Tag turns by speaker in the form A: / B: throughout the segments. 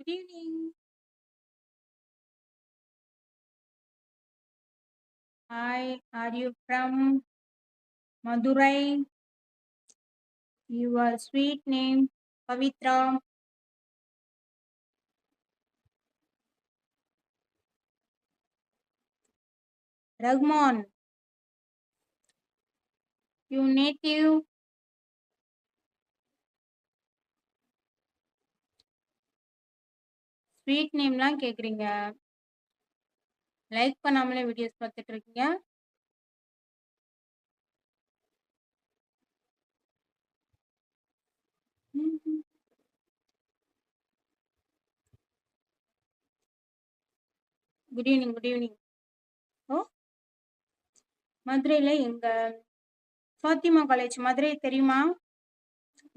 A: Good evening. Hi, are you from Madurai? Your sweet name, Pavitra. Ragman, you native. Sweet நேம்லாம் கேட்குறீங்க. Like பண்ணாமலே videos பார்த்துட்டு இருக்கீங்க. Good evening, good evening. Oh, மதுரையில் எங்க Fatima college Madurai தெரியுமா?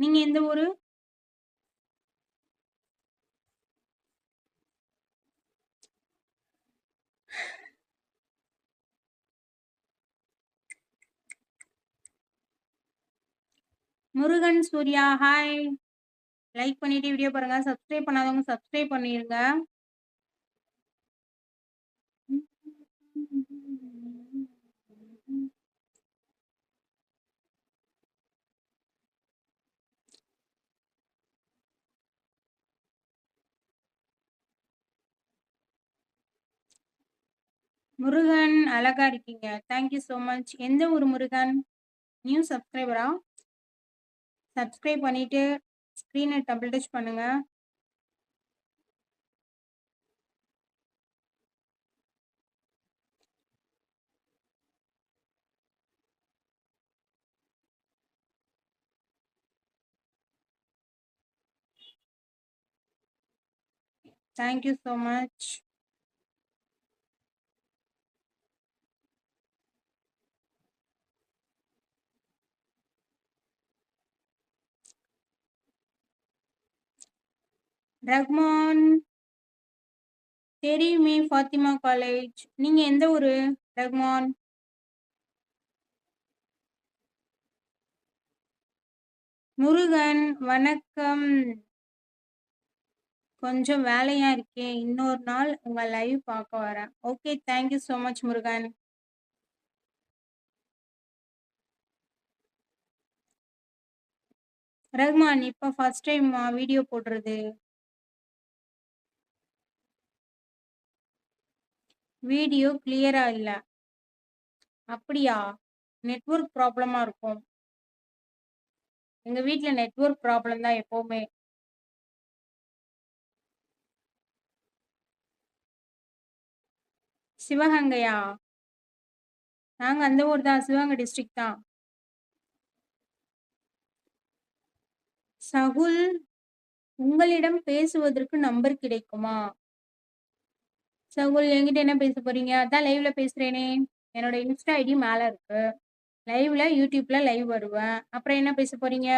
A: நீங்கள் எந்த ஊர்? முருகன் சூர்யா, ஹாய். லைக் பண்ணிட்டு வீடியோ பாருங்க. சப்ஸ்கிரைப் பண்ணாதவங்க சப்ஸ்கிரைப் பண்ணிருங்க. முருகன் அழகா இருக்கீங்க. Thank you so much. எந்த ஊர் முருகன்? நியூ சப்ஸ்கிரைபரா? சப்ஸ்கிரைப் பண்ணிட்டு ஸ்க்ரீனை டபுள் டச் பண்ணுங்க. Thank you so much. ரஹ்மான் தெரியுமே, ஃபாத்திமா காலேஜ். நீங்க எந்த ஊரு ரஹ்மான்? முருகன் வணக்கம். கொஞ்சம் வேலையா இருக்கேன், இன்னொரு நாள் உங்க லைவ் பார்க்க வரேன். Okay, thank you so much Murugan. Rahman இப்போ ஃபர்ஸ்ட் டைம் வீடியோ போடுறது. வீடியோ கிளியரா இல்லை. அப்படியா? நெட்வொர்க் ப்ராப்ளமா இருக்கும். எங்க வீட்ல நெட்வொர்க் ப்ராப்ளம் தான் எப்பவுமே. சிவகங்கையா? நாங்க அந்த ஊர் தான், சிவகங்கை டிஸ்ட்ரிக்ட் தான். சகுல், உங்களிடம் பேசுவதற்கு நம்பர் கிடைக்குமா? சகுல், என்கிட்ட என்ன பேச போறீங்க? அதான் லைவ்ல பேசுறேனே. என்னோட இன்ஸ்டா ஐடி மேல இருக்கு. லைவ்ல யூடியூப்ல லைவ் வருவேன். அப்புறம் என்ன பேச போறீங்க?